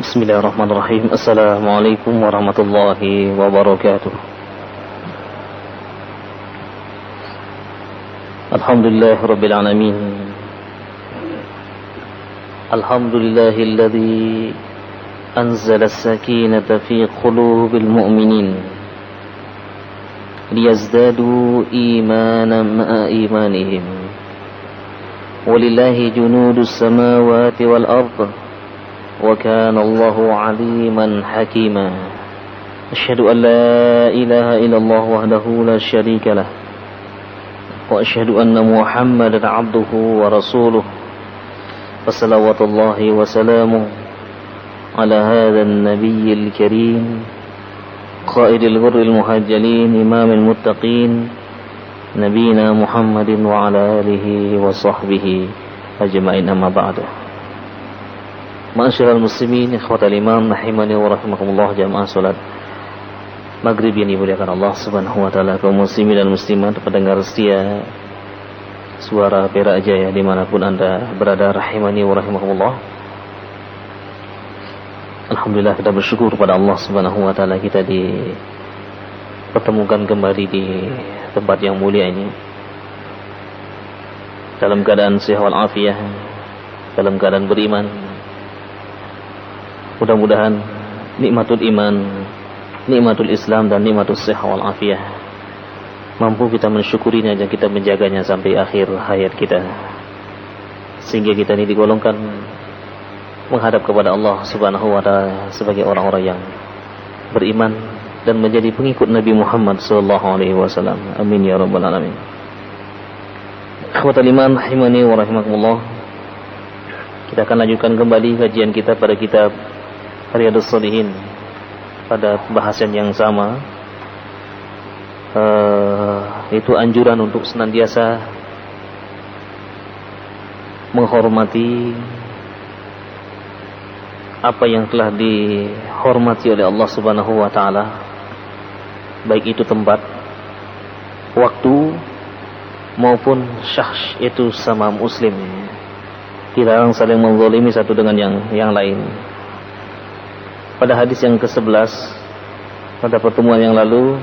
Bismillahirrahmanirrahim. Assalamualaikum warahmatullahi wabarakatuh. Alhamdulillah rabbil alamin. Alhamdulillahilladzi anzala as-sakinata fi qulubil mu'minin liyazdadu imanan ma'a imanihim. Walillahi junudus samawati wal ardh. وكان الله عليما حكيما أشهد أن لا إله إلا الله وحده لا شريك له وأشهد أن محمدا عبده ورسوله وصلوات الله وسلامه على هذا النبي الكريم قائد الغر المهجلين إمام المتقين نبينا محمد وعلى آله وصحبه أجمعين أما بعد. Ma'asyiral muslimin, ikhwatal iman, rahimani wa rahimakumullah, jamaah salat maghrib yang dimuliakan Allah Subhanahu wa taala, kaum muslimin dan muslimat, pendengar setia suara Perak Jaya dimanapun Anda berada, rahimani wa rahimakumullah. Alhamdulillah, kita bersyukur kepada Allah Subhanahu wa taala, kita dipertemukan kembali di tempat yang mulia ini dalam keadaan sehat wal afiah, dalam keadaan beriman. Mudah-mudahan nikmatul iman, nikmatul Islam dan nikmatul sehat wal afiyah mampu kita mensyukurinya dan kita menjaganya sampai akhir hayat kita, sehingga kita ini digolongkan menghadap kepada Allah Subhanahu wa taala sebagai orang-orang yang beriman dan menjadi pengikut Nabi Muhammad sallallahu alaihi wasallam. Amin ya rabbal alamin. Ikhwatal iman, rahimani wa rahimakumullah. Kita akan lanjutkan kembali kajian kita pada kitab Riyadhus Shalihin pada pembahasan yang sama, itu anjuran untuk senantiasa menghormati apa yang telah dihormati oleh Allah Subhanahu wa taala, baik itu tempat, waktu maupun syakhs, itu sama muslim. Dilarang saling menzalimi satu dengan yang lain. Pada hadis yang ke-11 pada pertemuan yang lalu,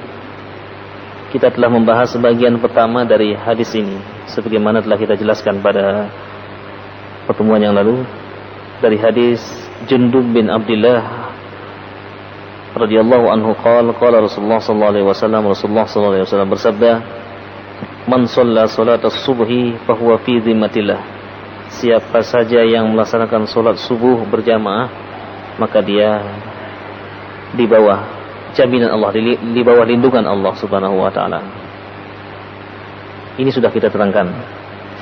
kita telah membahas sebagian pertama dari hadis ini, sebagaimana telah kita jelaskan pada pertemuan yang lalu, dari hadis Jundub bin Abdullah radhiyallahu anhu qala Rasulullah sallallahu alaihi wasallam, Rasulullah sallallahu alaihi wasallam bersabda, man shalla salatas subhi fahuwa fi dhimmatillah. Siapa saja yang melaksanakan salat subuh berjamaah, maka dia di bawah jaminan Allah, di bawah lindungan Allah Subhanahu wa taala. Ini sudah kita terangkan.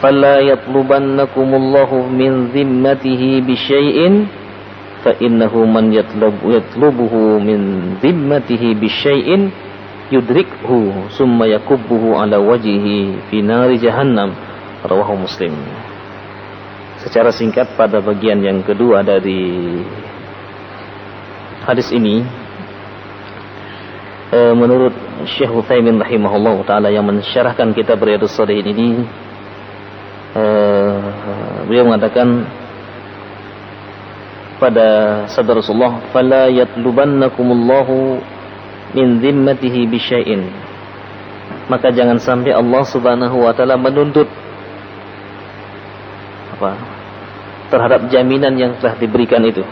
Falla yatlubannakumullahu min zimmatihi bisyai'in fa innahu man yatlubuhu min zimmatihi bisyai'in yudrikhu summa yakubbuhu ala wajhihi fi nari jahannam. Rawahu Muslim. Secara singkat pada bagian yang kedua dari hadis ini, menurut Syekh Utsaimin rahimahullah taala yang mensyarahkan kitab Riyadhus Shalihin ini, beliau mengatakan pada sabda Rasulullah, fala yatlubannakumullahu min zimmatihi bisyai'in, maka jangan sampai Allah Subhanahu wa taala menuntut terhadap jaminan yang telah diberikan itu,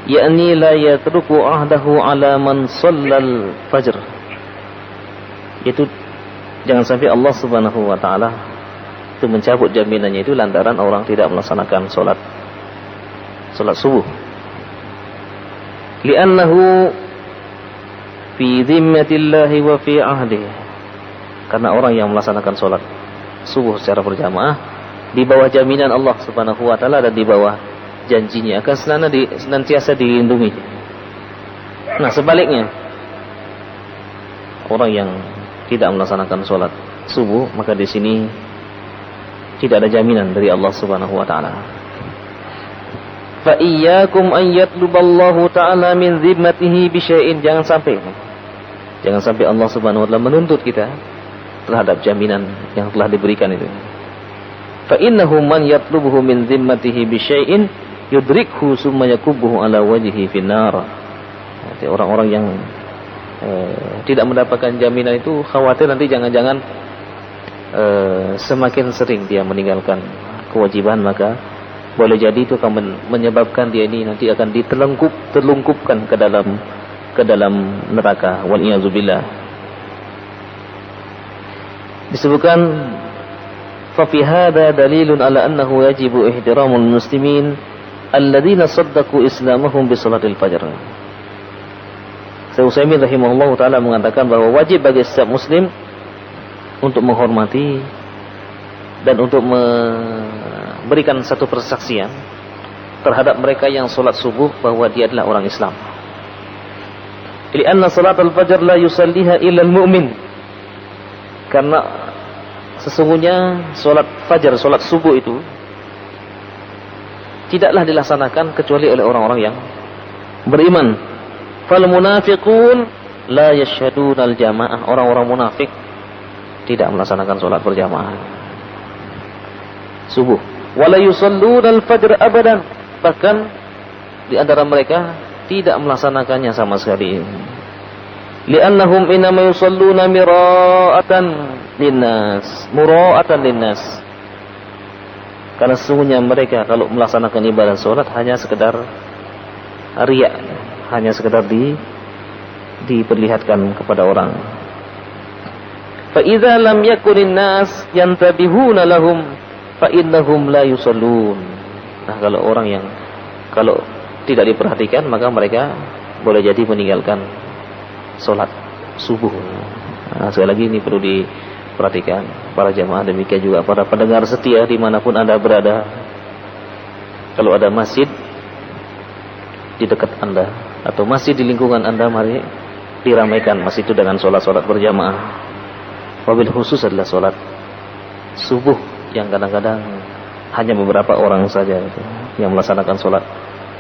yakni la yatruku ahdahu ala man shallal fajr, itu jangan sampai Allah Subhanahu wa taala itu mencabut jaminannya itu lantaran orang tidak melaksanakan salat subuh, li'annahu fi zimmatillahi wa fi ahdihi, karena orang yang melaksanakan salat subuh secara berjamaah di bawah jaminan Allah Subhanahu wa taala dan di bawah janjinya akan senantiasa dilindungi. Nah, sebaliknya, orang yang tidak melaksanakan sholat subuh, maka di sini tidak ada jaminan dari Allah Subhanahu wa taala. Fa iyyakum an yatluballahu ta'ala min zimmatihi bi syai'in, jangan sampai Allah Subhanahu wa taala menuntut kita terhadap jaminan yang telah diberikan itu. Fa innahu man yatlubuhu min zimmatihi bi syai'in yudrikhu summa yakubbuhu ala wajhihi finnar. Jadi orang-orang yang tidak mendapatkan jaminan itu khawatir nanti jangan-jangan semakin sering dia meninggalkan kewajiban, maka boleh jadi itu akan menyebabkan dia ini nanti akan terlungkupkan ke dalam neraka, wal iyadzubillah. Disebutkan fa fi hadza dalilun ala annahu yajibu ihtiramul muslimin alladzina saddaqu islamahum bi salatil fajr. Syekh Utsaimin rahimahullah taala mengatakan bahwa wajib bagi setiap muslim untuk menghormati dan untuk memberikan satu persaksian terhadap mereka yang salat subuh bahwa dia adalah orang Islam. Lianna salatul fajr la yusalliha illa al-mu'min. Karena sesungguhnya salat fajar, salat subuh itu tidaklah dilaksanakan kecuali oleh orang-orang yang beriman. Fal munafiqun la yashhaduna al-jamaah. Orang-orang munafik tidak melaksanakan salat berjamaah subuh. Wala yusalluna al-fajr abadan. Bahkan di antara mereka tidak melaksanakannya sama sekali. Li'annahum inama yusalluna mira'atan linnas, mura'atan linnas. Karena sesungguhnya mereka kalau melaksanakan ibadah salat hanya sekedar riya, hanya sekedar diperlihatkan kepada orang. Fa idza lam yakunin nas yantabihuna lahum fa innahum la yusallun. Nah, kalau tidak diperhatikan maka mereka boleh jadi meninggalkan salat subuh. Nah, sekali lagi ini perlu diperhatikan para jamaah, demikian juga para pendengar setia dimanapun Anda berada. Kalau ada masjid di dekat Anda atau masjid di lingkungan Anda, mari diramaikan masjid itu dengan salat-salat berjamaah. Wabil khusus adalah salat subuh yang kadang-kadang hanya beberapa orang saja yang melaksanakan salat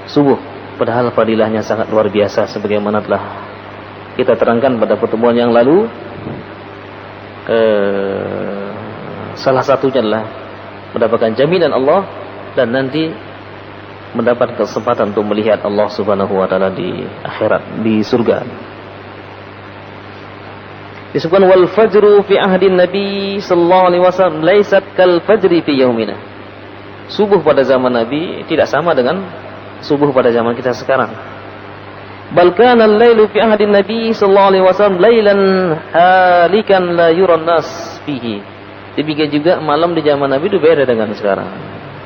subuh, padahal fadilahnya sangat luar biasa sebagaimana telah kita terangkan pada pertemuan yang lalu. Salah satunya adalah mendapatkan jaminan Allah dan nanti mendapat kesempatan untuk melihat Allah Subhanahu wa taala di akhirat, di surga. Disebutkan wal fajru fi ahdin Nabi sallallahu alaihi wasallam laisat kal fajri fi yaumina. Subuh pada zaman Nabi tidak sama dengan subuh pada zaman kita sekarang. Bal kana al-lailu fi ahdin Nabi sallallahu alaihi wasallam lailan halikan la yuran nas fihi. Demikian juga malam di zaman Nabi itu beda dengan sekarang.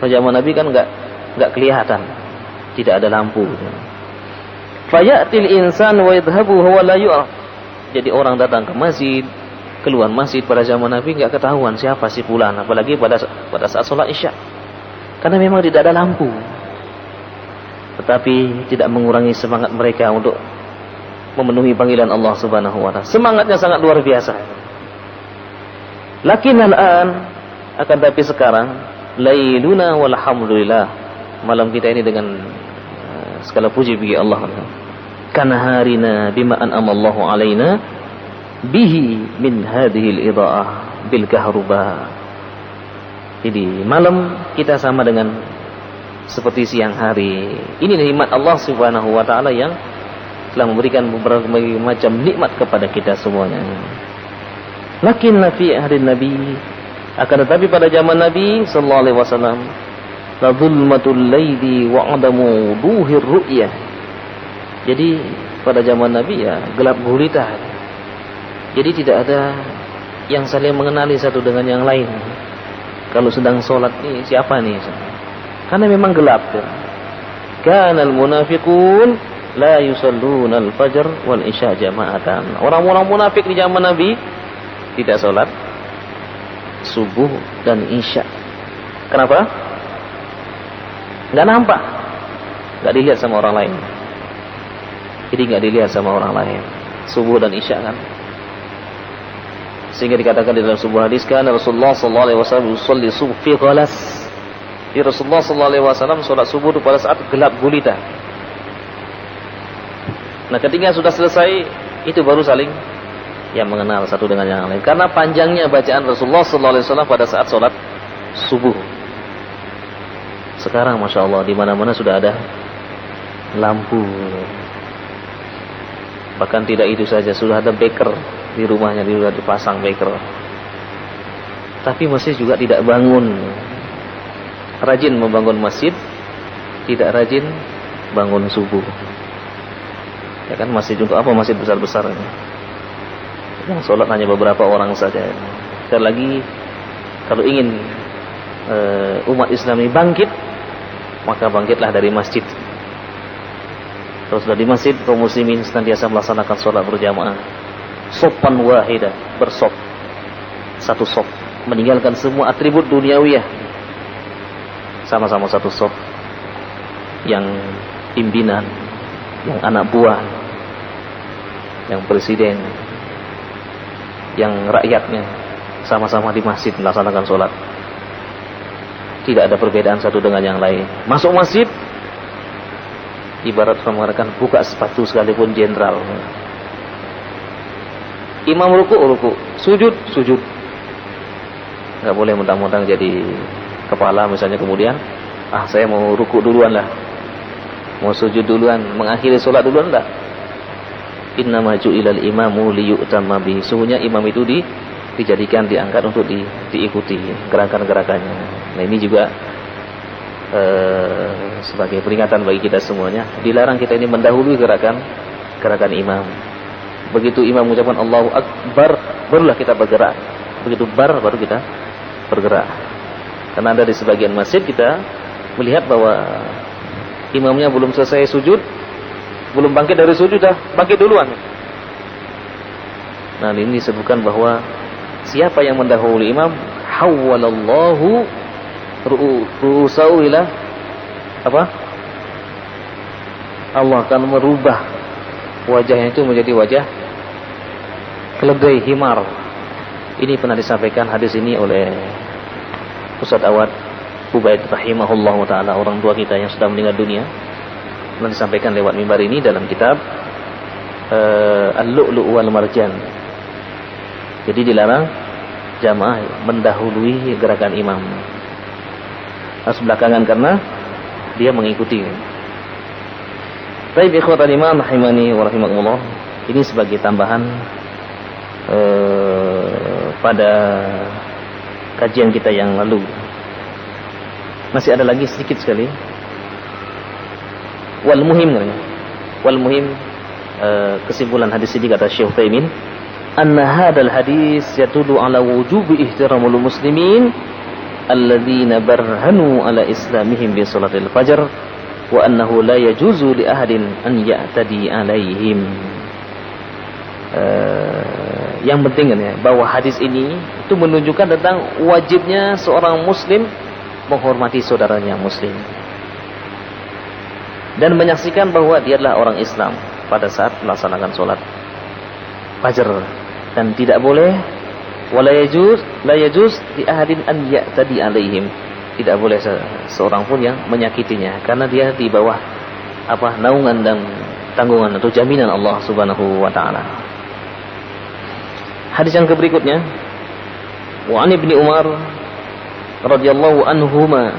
Pada zaman Nabi kan enggak kelihatan, tidak ada lampu. Fayatil insan wa yadhhabu huwa la yu'raf. Jadi orang datang ke masjid, keluar masjid pada zaman Nabi enggak ketahuan siapa si fulan, apalagi pada saat salat Isya. Karena memang tidak ada lampu. Tetapi tidak mengurangi semangat mereka untuk memenuhi panggilan Allah Subhanahu wa taala. Semangatnya sangat luar biasa. Lakin al-an, akan tapi sekarang lailuna walhamdulillah, malam kita ini dengan segala puji bagi Allah. Kana harina bima an'ama Allahu alaina bihi min hadhihi al-idha'ah bil kahruba. Jadi malam kita sama dengan seperti siang hari. Ini nikmat Allah Subhanahu wa taala yang telah memberikan beberapa macam nikmat kepada kita semuanya. Lakin fi ahli Nabi, akan tetapi pada zaman Nabi sallallahu alaihi wasallam, la zulmatul laili wa adamu duhir ru'yah. Jadi pada zaman Nabi ya gelap gulita. Jadi tidak ada yang saling mengenali satu dengan yang lain. Kalau sedang sholat nih siapa nih? Karena memang gelap. Kanal munafiqun la yusalluna al-fajr wal isya jama'atan. Orang-orang munafik di zaman Nabi tidak sholat subuh dan isya. Kenapa? Enggak nampak. Enggak dilihat sama orang lain. Jadi enggak dilihat sama orang lain. Subuh dan isya kan. Sehingga dikatakan di dalam sebuah hadis kan Rasulullah sallallahu alaihi wasallam yusalli subuh fi ghalas. Di Rasulullah sallallahu alaihi wasallam salat subuh itu pada saat gelap gulita. Nah, ketika sudah selesai itu baru saling yang mengenal satu dengan yang lain. Karena panjangnya bacaan Rasulullah sallallahu alaihi wasallam pada saat salat subuh. sekarang Masya Allah di mana-mana sudah ada lampu. Bahkan tidak itu saja, sudah ada beker di rumahnya, sudah dipasang beker. Tapi masjid juga tidak bangun. Rajin membangun masjid, tidak rajin bangun subuh. Ya kan, masjid untuk apa masjid besar-besar ini? Yang sholat hanya beberapa orang saja. Sekali lagi, kalau ingin umat Islam ini bangkit, maka bangkitlah dari masjid. Kalau sudah di masjid, kaum muslimin senantiasa melaksanakan sholat berjamaah. Sopan wahidah, bersop, satu sop, meninggalkan semua atribut duniawiyah, sama-sama satu sop. Yang pimpinan, yang anak buah, yang presiden, yang rakyatnya, sama-sama di masjid melaksanakan sholat. Tidak ada perbedaan satu dengan yang lain. Masuk masjid, ibarat orang mengatakan buka sepatu sekalipun jenderal. Imam ruku, sujud. Nggak boleh mentang-mentang jadi kepala misalnya, kemudian saya mau ruku duluan lah, mau sujud duluan, mengakhiri sholat duluan, enggak. Innama ju'ilal imamu liyu'tamma bihi. Sesungguhnya imam itu dijadikan, diangkat untuk diikuti gerakan-gerakannya. Nah, ini juga sebagai peringatan bagi kita semuanya, dilarang kita ini mendahului gerakan imam. Begitu imam mengucapkan Allahu Akbar, barulah kita bergerak. Begitu baru kita bergerak. Karena ada di sebagian masjid kita melihat bahwa imamnya belum selesai sujud, belum bangkit dari sujud, dah bangkit duluan. Nah, ini disebutkan bahwa siapa yang mendahului imam, hawwalallahu ru'usahu ila apa? Allah akan merubah wajahnya itu menjadi wajah keledai himar. Ini pernah disampaikan hadis ini oleh Ustaz Awad Ubaid rahimahullah ta'ala, orang tua kita yang sudah meninggal dunia. Pernah disampaikan lewat mimbar ini dalam kitab Al-Lu'lu' wal Marjan. Jadi dilarang jamaah mendahului gerakan imam, harus belakangan karena dia mengikuti. Baik ikhwatal iman rahimani wa rahimakumullah, ini sebagai tambahan pada kajian kita yang lalu. Masih ada lagi sedikit sekali. Wal muhim kesimpulan hadis ini kata Syekh Utsaimin, anna hadzal hadis yadullu ala wujubi ihtiramul muslimin alladzina barhanu ala islamihim bi salatil fajr wa annahu la yajuzu li ahadin an ya'tadi alaihim. Yang penting kan ya, bahwa hadis ini itu menunjukkan tentang wajibnya seorang muslim menghormati saudaranya muslim dan menyaksikan bahwa dia adalah orang Islam pada saat melaksanakan sholat fajar, dan tidak boleh wala yajuz la yajuz li ahadin an ya'tadi alaihim, tidak boleh seorang pun yang menyakitinya karena dia di bawah naungan dan tanggungan atau jaminan Allah Subhanahu wa taala. Hadis yang berikutnya, wa an Ibnu Umar radhiyallahu anhuma,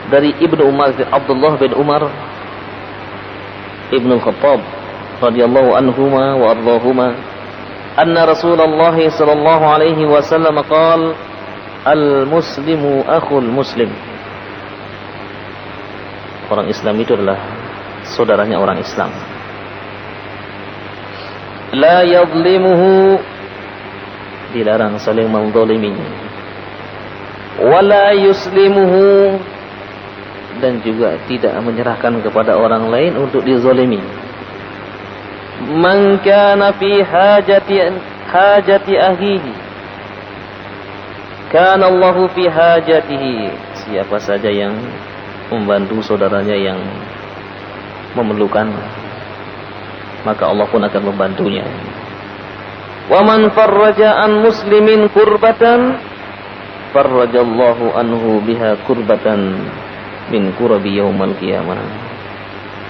dari Ibnu Umar, Abdullah bin Umar Ibnu Khattab radhiyallahu anhuma wa ardahuma, anna Rasulullah sallallahu alaihi wasallam qala al-muslimu akhul muslim. Orang Islam itu adalah saudaranya orang Islam. La yadhlimuhu, dilarang saling menzalimi. Wala yuslimuhu, dan juga tidak menyerahkan kepada orang lain untuk dizalimi. Man kana fi hajati akhihi kana Allahu fi hajatihi. Siapa saja yang membantu saudaranya yang memerlukan, maka Allah pun akan membantunya. Wa man farraja an muslimin kurbatan farrajallahu anhu biha kurbatan min kurabi yaumal qiyamah.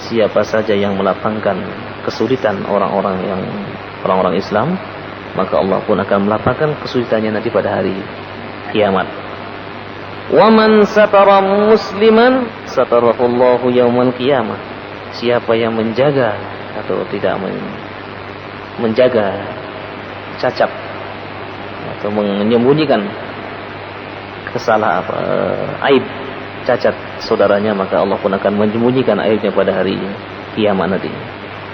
Siapa saja yang melapangkan kesulitan orang-orang Islam, maka Allah pun akan melapangkan kesulitannya nanti pada hari kiamat. Wa man satara musliman satarahullahu yaumal qiyamah. Siapa yang menjaga atau tidak menjaga cacat atau menyembunyikan kesalahan aib cacat saudaranya, maka Allah pun akan menyembunyikan aibnya pada hari kiamat nanti.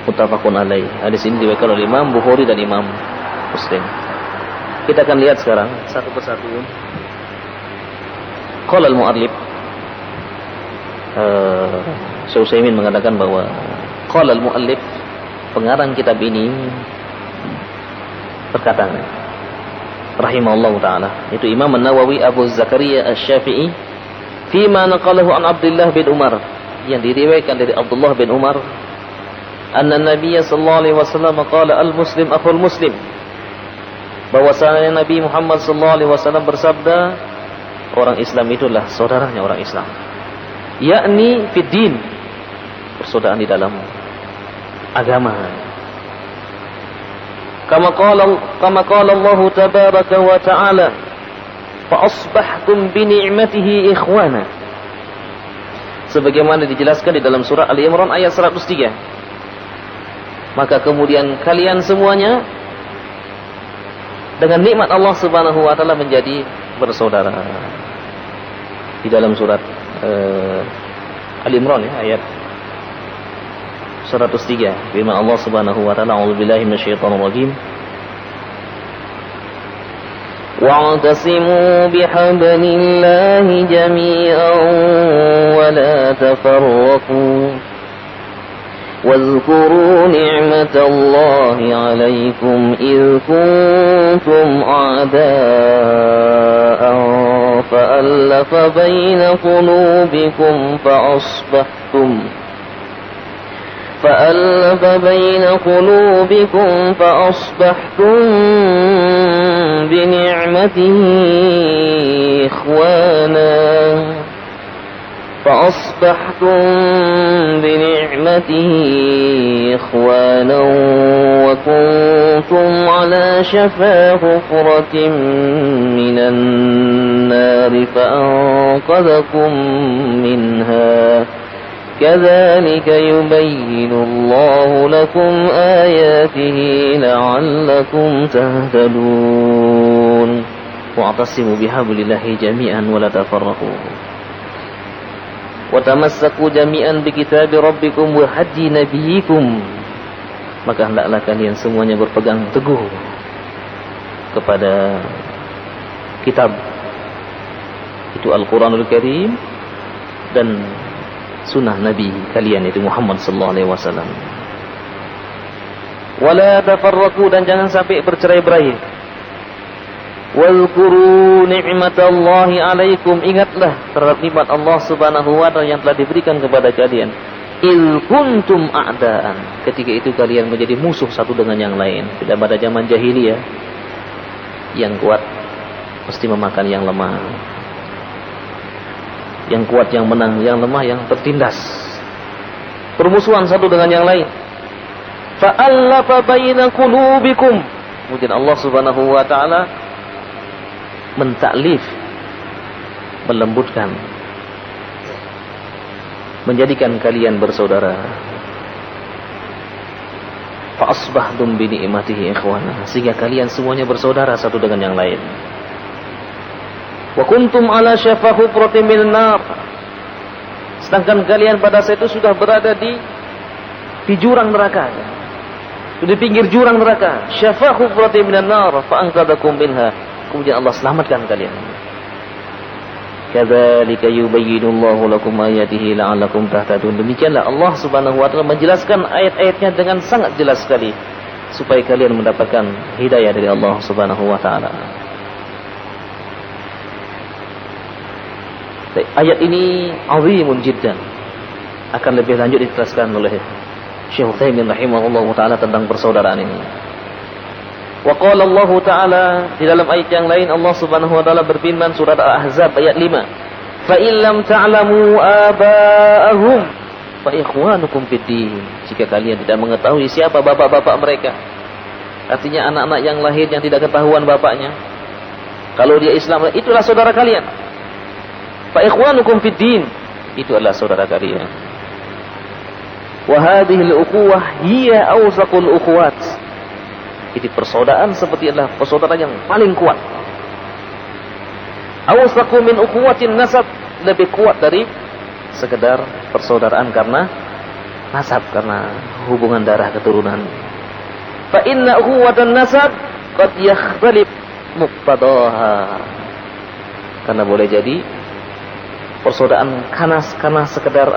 Muttafaqun alaih. Hadis ini diriwayatkan oleh Imam Bukhari dan Imam Muslim. Kita akan lihat sekarang satu persatu. Qala al-mu'allif Syekh Utsaimin mengatakan bahwa qala al-mu'allif, pengarang kitab ini berkata rahimahullahu taala, itu Imam An-Nawawi Abu Zakaria Asy-Syafi'i, fima naqalahu an Abdullah bin Umar, yang diriwayatkan dari Abdullah bin Umar, anna Nabiy sallallahu alaihi wasallam qala al-muslim akhul muslim, bahwasanya Nabi Muhammad sallallahu alaihi wasallam bersabda, orang Islam itulah saudaranya orang Islam, yakni fid din, persaudaraan di dalam agama. Kama qala Allah tabaraka wa ta'ala, fa asbahtum bi ni'matihi ikhwana, sebagaimana dijelaskan di dalam surah Ali Imran ayat 103. Maka kemudian kalian semuanya dengan nikmat Allah Subhanahu wa taala menjadi bersaudara. Di dalam surat Ali Imran ya, ayat 103, firman Allah Subhanahu wa taala, a'udzubillahi minasyaitonir rajim, wa'tasimu bihablillahi jami'an wa la tafarraqu واذكروا نعمة الله عليكم إذ كنتم أعداء فألف بين قلوبكم فأصبحتم بنعمته إخوانا وكنتم على شفا حفرة من النار فأنقذكم منها كذلك يبين الله لكم آياته لعلكم تهتدون واعتصموا بحبل الله جميعا ولا تفرقوا وتمسكوا جميعا بكتاب ربكم وهدي نبيكم, maka hendaklah kalian semuanya berpegang teguh kepada kitab itu Al-Quranul Karim dan sunnah Nabi kalian itu Muhammad sallallahu alaihi wasallam. Wala tafarraqu, dan jangan sampai bercerai-berai. Wazkuru ni'matallahi alaikum, ingatlah terhadap nikmat Allah Subhanahu wa taala yang telah diberikan kepada kalian. Il kuntum a'daan, ketika itu kalian menjadi musuh satu dengan yang lain. Tidak pada zaman jahiliyah, yang kuat mesti memakan yang lemah, yang kuat yang menang, yang lemah yang tertindas. Permusuhan satu dengan yang lain. Fa'allafa baina qulubikum, kemudian Allah Subhanahu wa taala mentaklif, melembutkan, menjadikan kalian bersaudara. Fa asbahtum bi ni'matihi ikhwana, sehingga kalian semuanya bersaudara satu dengan yang lain. Wa kuntum ala syafa hufratin minan nar, sedangkan kalian pada saat itu sudah berada di jurang neraka, di pinggir jurang neraka. Syafa hufratin minan nar fa anqadhakum minha, kemudian Allah selamatkan kalian. Kadzalika yubayyinullahu lakum ayatihi la'allakum tahtadun. Demikianlah Allah Subhanahu wa taala menjelaskan ayat-ayatnya dengan sangat jelas sekali supaya kalian mendapatkan hidayah dari Allah Subhanahu wa taala. Ayat ini azimun jiddan, akan lebih lanjut dijelaskan oleh Syekh Utsaimin rahimahullahu taala tentang persaudaraan ini. Wa qala Allah taala, di dalam ayat yang lain Allah Subhanahu wa taala berfirman, surat Al-Ahzab ayat 5, fa in lam ta'lamu aba'ahum fa ikhwanukum fid din, jika kalian tidak mengetahui siapa bapak-bapak mereka, artinya anak-anak yang lahir yang tidak ketahuan bapaknya, kalau dia Islam, itulah saudara kalian. Fa ikhwanukum fid din, itu adalah saudara kalian. Wa hadhihi al-ukhuwah hiya awsaqul ukhuwat. Jadi persaudaraan seperti adalah persaudaraan yang paling kuat. Awsaqu min ukhuwatin nasab, lebih kuat dari sekedar persaudaraan karena nasab, karena hubungan darah keturunan. Fa inna ukhuwatan nasab qad yakhtalif muqtadaha. Karena boleh jadi persaudaraan karena sekedar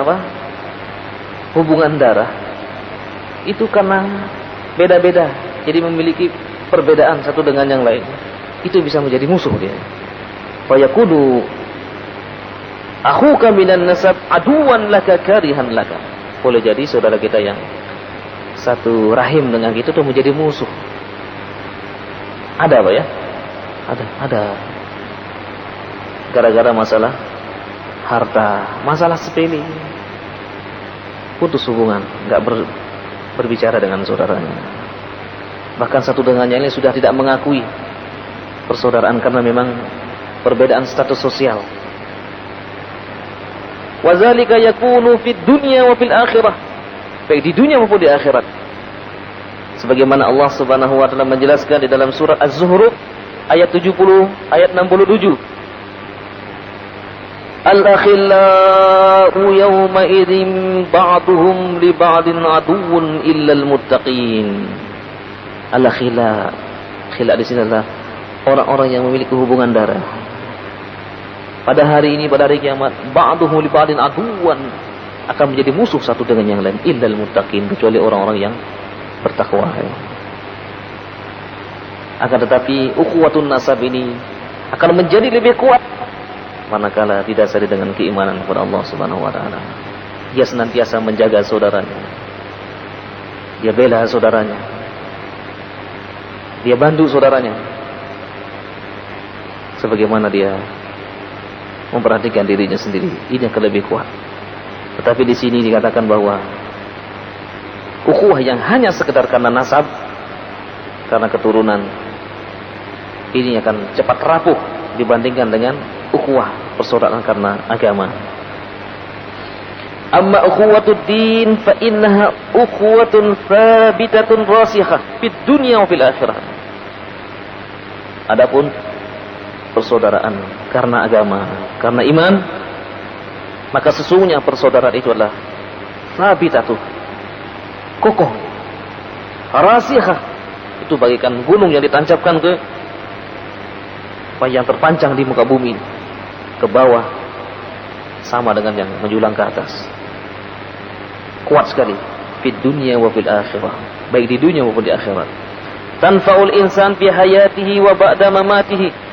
hubungan darah itu karena beda-beda, jadi memiliki perbedaan satu dengan yang lain, itu bisa menjadi musuh dia. Fa yakunu akhuka minan nasab aduwan laka karihan laka. Boleh jadi saudara kita yang satu rahim dengan kita itu menjadi musuh. Ada apa ya? Ada. Gara-gara masalah harta, masalah sepele, putus hubungan, nggak berbicara dengan saudaranya. Bahkan satu dengan yang lain sudah tidak mengakui persaudaraan karena memang perbedaan status sosial. Wazalika yakunu fid dunya wa fil akhirah, baik di dunia maupun di akhirat. Sebagaimana Allah Subhanahu wa taala menjelaskan di dalam surah Az-Zuhruf ayat 70, ayat 67. Al-akhillau yawma idzin ba'duhum li ba'din aduwwun illal muttaqin. Al-akhila, khila di sini adalah orang-orang yang memiliki hubungan darah. Pada hari ini, pada hari kiamat, ba'duhum li ba'din aduwwan, akan menjadi musuh satu dengan yang lain, illal muttaqin, kecuali orang-orang yang bertakwa. Akan tetapi ukhuwatun nasab ini akan menjadi lebih kuat manakala didasari dengan keimanan kepada Allah Subhanahu wa taala. Dia senantiasa menjaga saudaranya. Dia bela saudaranya. Dia bantu saudaranya. Sebagaimana dia memperhatikan dirinya sendiri. Ini yang lebih kuat. Tetapi di sini dikatakan bahwa ukhuwah yang hanya sekedar karena nasab, karena keturunan, ini akan cepat rapuh dibandingkan dengan ukhuwah persaudaraan karena agama. Amma ukhuwatud din fa innaha ukhuwatun thabitatun rasikhah fid dunya wa fil akhirah. Adapun persaudaraan karena agama, karena iman, maka sesungguhnya persaudaraan itu adalah thabitatuh, kokoh, rasikhah, itu bagaikan gunung yang ditancapkan ke yang terpancang di muka bumi ke bawah, sama dengan yang menjulang ke atas. Kuat sekali fid dunya wa fil akhirah, baik di dunia maupun di akhirat. Tanfa'ul insan fi hayatihi wa ba'da mamatihi.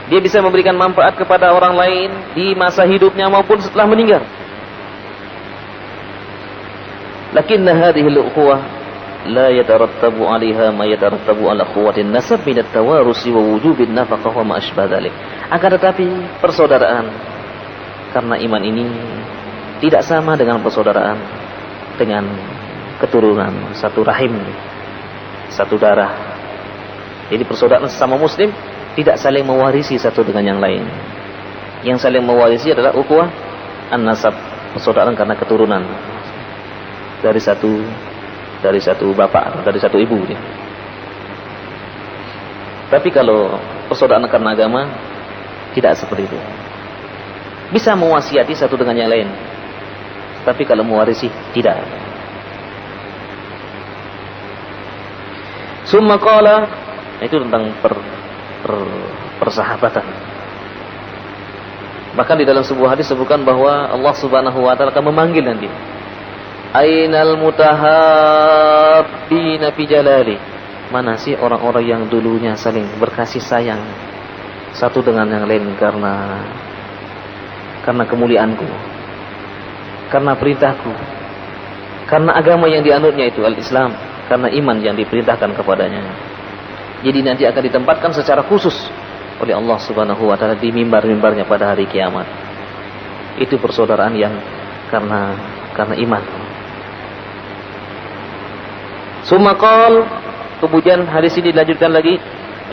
Dia bisa memberikan manfaat kepada orang lain di masa hidupnya maupun setelah meninggal. Lakinna hadhihi al-ukhuwah la yatarattabu 'alaiha ma yatarattabu 'ala quwwatin nasab min at-tawarusi wa wujubin nafaqah wa ma asbah dzalik. Akan tetapi persaudaraan karena iman ini tidak sama dengan persaudaraan dengan keturunan, satu rahim, satu darah. Jadi persaudaraan sesama muslim tidak saling mewarisi satu dengan yang lain. Yang saling mewarisi adalah ukhuwah an-nasab, persaudaraan karena keturunan dari satu bapak atau dari satu ibu dia. Tapi kalau persaudaraan karena agama tidak seperti itu. Bisa mewasiati satu dengan yang lain, tapi kalau mewarisi tidak. Summa qala, itu tentang persahabatan. Bahkan di dalam sebuah hadis sebutkan bahwa Allah Subhanahu wa taala akan memanggil nanti, Ainal mutahabbina fi jalali. Mana sih orang-orang yang dulunya saling berkasih sayang satu dengan yang lain karena kemuliaanku, karena perintahku, karena agama yang dianutnya itu al-Islam, karena iman yang diperintahkan kepadanya. Jadi nanti akan ditempatkan secara khusus oleh Allah Subhanahu wa taala di mimbar-mimbarnya pada hari kiamat. Itu persaudaraan yang karena iman. Summa qal, kemudian hadis ini dilanjutkan lagi,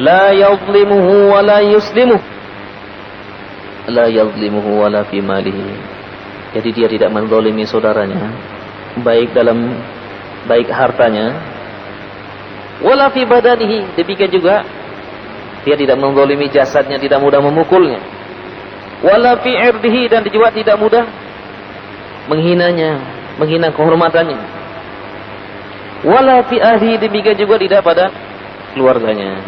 la yuzlimuhu wa la yuslimuh. la yadhlimuhu wala fi malihi. Jadi dia tidak menzalimi saudaranya, baik hartanya, wala fi badanihi, demikian juga dia tidak menzalimi jasadnya, tidak mudah memukulnya, wala fi irdihi, dan juga tidak mudah menghinanya, menghina kehormatannya, wala fi ahli, demikian juga tidak pada keluarganya.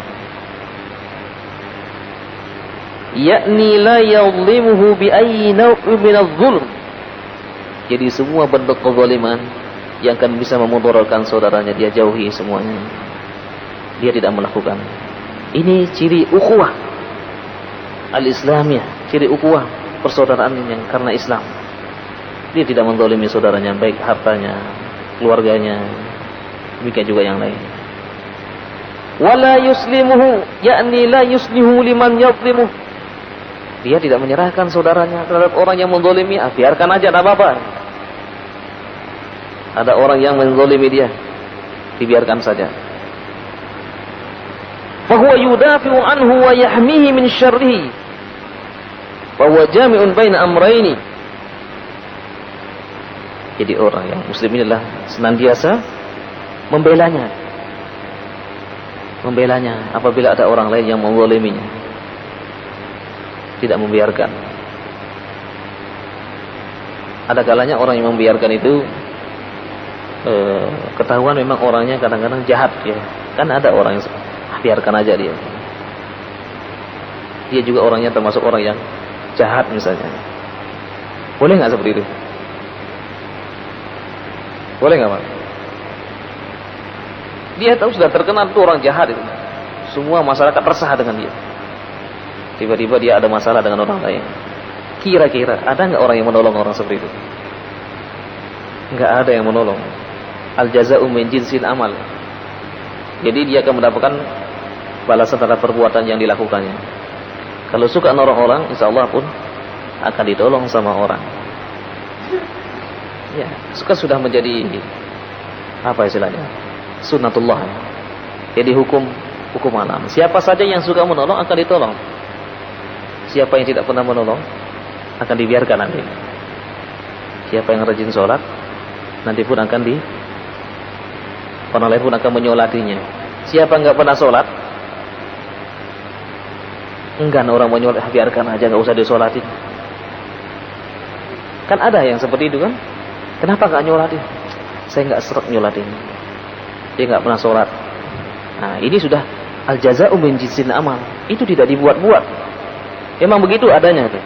Yakni la yadhlimuhu bi ayyi naw'in min adh-dhulm. Jadi semua bentuk kezaliman yang akan bisa memudaratkan saudaranya dia jauhi semuanya. Dia tidak melakukan. Ini ciri ukhuwah al-islamiyah, ciri ukhuwah persaudaraan yang karena Islam. Dia tidak menzalimi saudaranya, baik hartanya, keluarganya, demikian juga yang lain. Wala yuslimuhu, yakni la yuslihu liman yadhlimuhu. Dia tidak menyerahkan saudaranya terhadap orang yang menzalimi, biarkan aja, tak apa-apa. Ada orang yang menzalimi dia, dibiarkan saja. Fahuwa yudafi'u anhu wa yahmihi min syarrihi. Fahuwa jami'un baina amrayni. Jadi orang yang muslim inilah senantiasa membelanya apabila ada orang lain yang menzaliminya. Tidak membiarkan. Ada kalanya orang yang membiarkan itu ketahuan memang orangnya kadang-kadang jahat ya. Kan ada orang yang biarkan aja dia. Dia juga orangnya termasuk orang yang jahat misalnya. Boleh nggak seperti itu? Boleh nggak Pak? Dia tahu sudah terkenal itu orang jahat itu. Semua masyarakat resah dengan dia. Tiba-tiba dia ada masalah dengan orang lain. Kira-kira ada nggak orang yang menolong orang seperti itu? Nggak ada yang menolong. Al-jaza'u min jinsil amal. Jadi dia akan mendapatkan balasan terhadap perbuatan yang dilakukannya. Kalau suka nolong orang, insya Allah pun akan ditolong sama orang. Ya, sudah menjadi apa istilahnya? Sunnatullah. Jadi hukum alam. Siapa saja yang suka menolong akan ditolong. Siapa yang tidak pernah menolong akan dibiarkan nanti. Siapa yang rajin sholat nanti pun akan orang lain pun akan menyolatinya. Siapa yang nggak pernah sholat, enggan orang menyolat, biarkan aja, nggak usah disolatin. Kan ada yang seperti itu kan? Kenapa nggak nyolatin? Saya nggak seret nyolatin. Dia nggak pernah sholat. Nah ini sudah al-jaza'u min jinsil amal. Itu tidak dibuat-buat. Memang begitu adanya itu.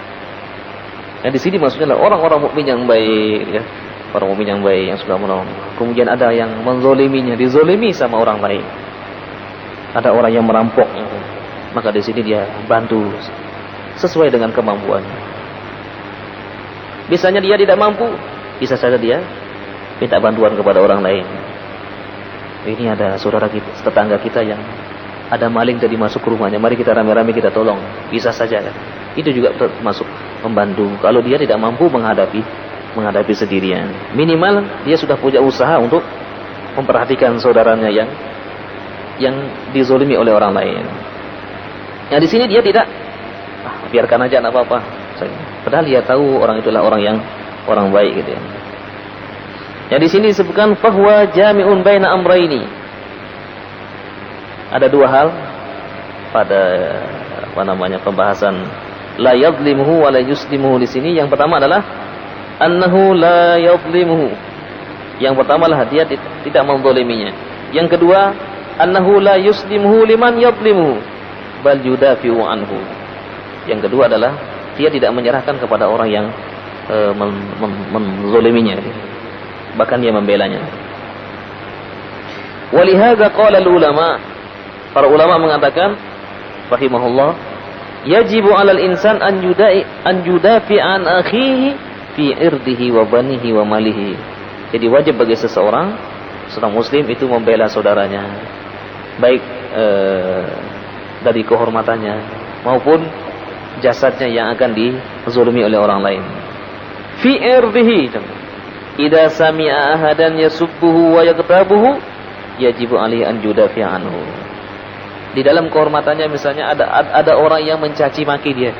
Yang di sini maksudnya adalah orang-orang mukmin yang baik, ya. Orang mukmin yang baik yang suka menolong. Kemudian ada yang menzoliminya, dizolimi sama orang lain. Ada orang yang merampok, maka di sini dia bantu sesuai dengan kemampuannya. Misalnya dia tidak mampu, bisa saja dia minta bantuan kepada orang lain. Ini ada saudara kita, tetangga kita yang ada maling tadi masuk ke rumahnya, mari kita rame-rame kita tolong. Bisa saja kan? Itu juga termasuk membantu. Kalau dia tidak mampu menghadapi sendirian, minimal dia sudah punya usaha untuk memperhatikan saudaranya yang dizolimi oleh orang lain. Nah di sini dia tidak biarkan aja, enggak apa-apa. Padahal dia tahu orang itulah orang baik gitu ya. Yang di sini disebutkan fahuwa jami'un baina amrayni. Ada dua hal pada pembahasan la yadhlimuhu wa la yuslimuhu di sini. Yang pertama adalah annahu la yadhlimuhu. Yang pertama adalah dia tidak menzaliminya. Yang kedua, annahu la yuslimuhu liman yadhlimuhu bal yudafi'u anhu. Yang kedua adalah dia tidak menyerahkan kepada orang yang menzaliminya, bahkan dia membelanya. Walihada qala ulama, para ulama mengatakan rahimahullah, yajibu 'alal insan an yudafi an akhihi fi irdihi wa banihi wa malihi. Jadi wajib bagi seorang muslim itu membela saudaranya, baik dari kehormatannya maupun jasadnya yang akan dizalimi oleh orang lain. Fi irdihi, idza sami'a ahadan yasubbuhu wa yaqtabuhu yajibu 'alaihi an yudafi anhu. Di dalam kehormatannya misalnya ada orang yang mencaci maki dia,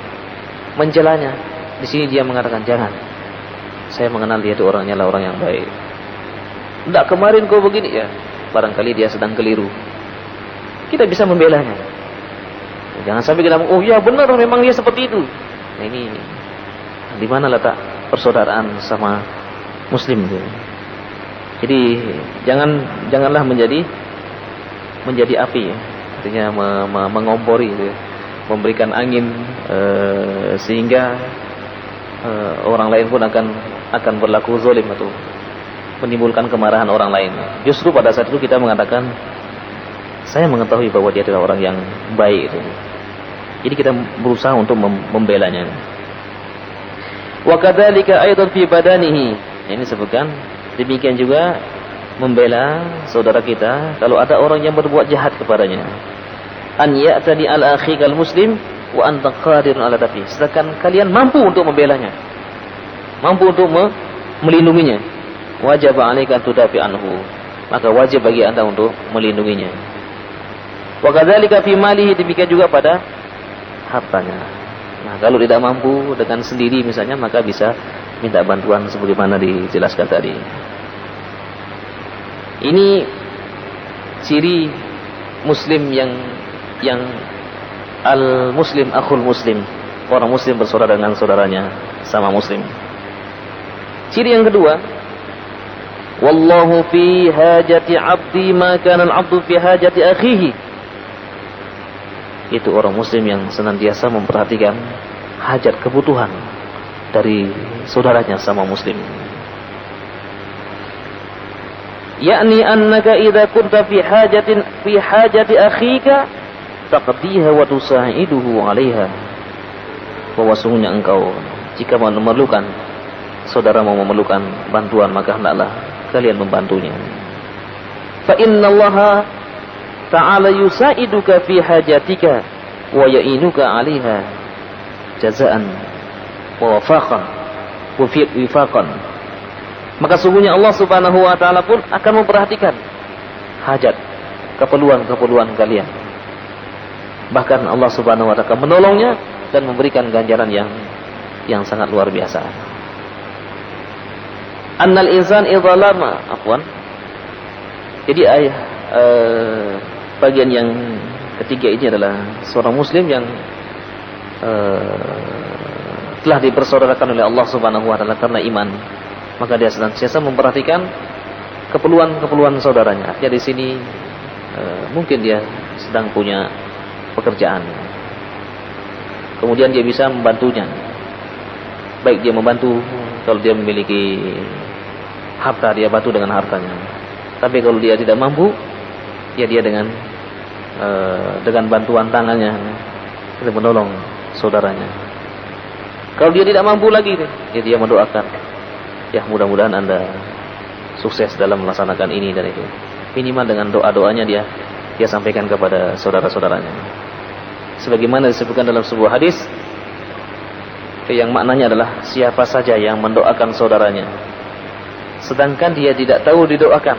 mencelanya. Di sini dia mengatakan, jangan. Saya mengenal dia itu orangnya lah orang yang baik. Tidak, kemarin kau begini ya. Barangkali dia sedang keliru. Kita bisa membelanya. Jangan sampai kita, oh ya benar memang dia seperti itu. Nah ini di mana letak persaudaraan sama Muslim itu. Jadi janganlah menjadi api ya. Artinya mengompori gitu ya. Memberikan angin sehingga orang lain pun akan berlaku zalim atau menimbulkan kemarahan orang lain. Justru pada saat itu kita mengatakan, saya mengetahui bahwa dia adalah orang yang baik itu. Jadi kita berusaha untuk membelanya. Wa kadzalika aidan fi badanihi. Ini disebutkan demikian juga membela saudara kita kalau ada orang yang berbuat jahat kepadanya. An ya'tadi al-akhikal muslim wa anta qadirun ala dafi. Sedangkan kalian mampu untuk membelanya. Mampu untuk melindunginya. Wajib 'alaika an tudafi anhu. Maka wajib bagi Anda untuk melindunginya. Wa kadzalika fi malihi, demikian juga pada hartanya. Nah, kalau tidak mampu dengan sendiri misalnya, maka bisa minta bantuan sebagaimana dijelaskan tadi. Ini ciri muslim yang al-muslim akhul muslim. Orang muslim bersaudara dengan saudaranya, sama muslim. Ciri yang kedua, wallahu fi hajati 'abdi ma kana al-'abdu fi hajati akhihi. Itu orang muslim yang senantiasa memperhatikan hajat kebutuhan dari saudaranya sama muslim. Yakni annaka idza kunta fi hajati akhika taqdiha wa tusa'iduhu 'alaiha. Bahwa sungguhnya engkau jika memerlukan, saudara mau memerlukan bantuan, maka hendaklah kalian membantunya. Fa innallaha ta'ala yusa'iduka fi hajatika wa ya'inuka 'alaiha jazaan wa wafaqan wa wifaqan. Maka sungguhnya Allah Subhanahu wa taala pun akan memperhatikan hajat, keperluan kalian. Bahkan Allah Subhanahu wa taala akan menolongnya dan memberikan ganjaran yang sangat luar biasa. Annal insan idza lama Jadi bagian yang ketiga ini adalah seorang muslim yang telah dipersaudarakan oleh Allah Subhanahu wa taala karena iman. Maka dia senantiasa memperhatikan keperluan saudaranya. Artinya di sini mungkin dia sedang punya pekerjaan. Kemudian dia bisa membantunya. Baik dia membantu kalau dia memiliki harta, dia bantu dengan hartanya. Tapi kalau dia tidak mampu, ya dia dengan bantuan tangannya dia menolong saudaranya. Kalau dia tidak mampu lagi, ya dia mendoakan. Ya mudah-mudahan Anda sukses dalam melaksanakan ini dan itu. Minimal dengan doa-doanya dia sampaikan kepada saudara-saudaranya. Sebagaimana disebutkan dalam sebuah hadis yang maknanya adalah siapa saja yang mendoakan saudaranya sedangkan dia tidak tahu didoakan,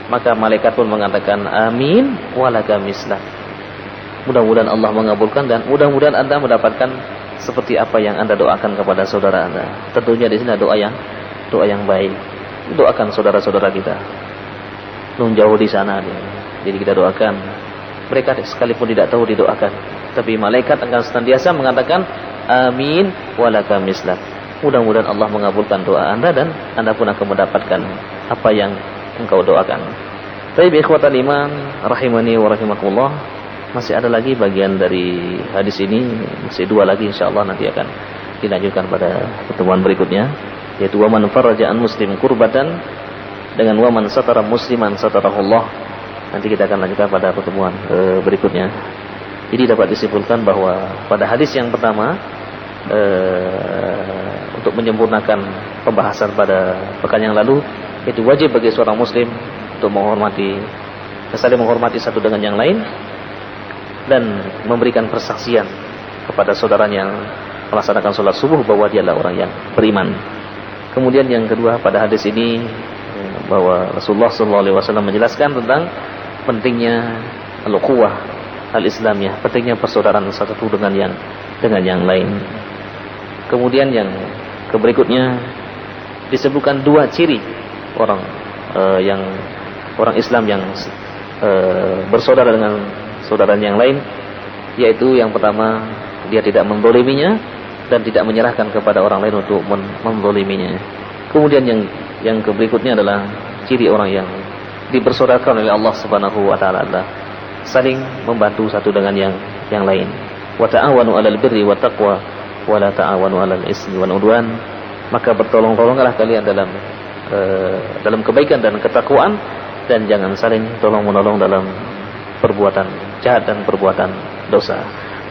maka malaikat pun mengatakan amin walaka mislah. Mudah-mudahan Allah mengabulkan dan mudah-mudahan Anda mendapatkan seperti apa yang Anda doakan kepada saudara Anda. Tentunya di sini doa yang baik. Doakan saudara-saudara kita. Nun jauh di sana dia. Jadi kita doakan. Mereka sekalipun tidak tahu didoakan, tapi malaikat akan senantiasa mengatakan amin walaka mislah. Mudah-mudahan Allah mengabulkan doa Anda dan Anda pun akan mendapatkan apa yang engkau doakan. Baik ikhwatal iman rahimani wa rahimakumullah. Masih ada lagi bagian dari hadis ini, masih dua lagi insyaallah nanti akan dilanjutkan pada pertemuan berikutnya, yaitu wa man faraja an muslim kurbatan dengan wa man satara musliman satarahullah. Nanti kita akan lanjutkan pada pertemuan berikutnya. Jadi dapat disimpulkan bahwa pada hadis yang pertama untuk menyempurnakan pembahasan pada pekan yang lalu, itu wajib bagi seorang muslim untuk saling menghormati satu dengan yang lain dan memberikan persaksian kepada saudaranya yang melaksanakan sholat subuh bahwa dia adalah orang yang beriman. Kemudian yang kedua pada hadis ini bahwa Rasulullah SAW menjelaskan tentang pentingnya al-ukhuwah al-islamiyah, pentingnya persaudaraan satu dengan dengan yang lain. Kemudian yang berikutnya disebutkan dua ciri orang orang Islam yang bersaudara dengan saudara yang lain, yaitu yang pertama, dia tidak menzaliminya dan tidak menyerahkan kepada orang lain untuk menzaliminya. Kemudian yang berikutnya adalah ciri orang yang dipersaudarakan oleh Allah Subhanahu wa taala adalah saling membantu satu dengan yang lain. Wa ta'awanu 'alal birri wat taqwa wa la ta'awanu 'alal ismi wal 'udwan. Maka bertolong-tolonglah kalian dalam kebaikan dan ketakwaan, dan jangan saling tolong-menolong dalam perbuatan jahat dan perbuatan dosa.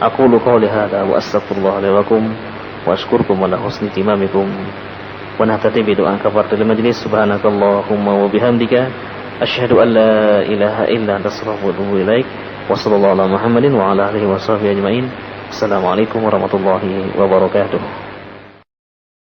Aqulu qouli hadza wa astaghfirullah li wa lakum wa ashkurukum ala husni timamikum wa nahtadi bi du'a kafaratil majlis. Subhanakallahumma wa bihamdika asyhadu an la ilaha illa anta astaghfiruka wa atubu ilaik. Wa sallallahu ala Muhammadin wa ala alihi wa sahbihi ajmain. Assalamualaikum warahmatullahi wabarakatuh.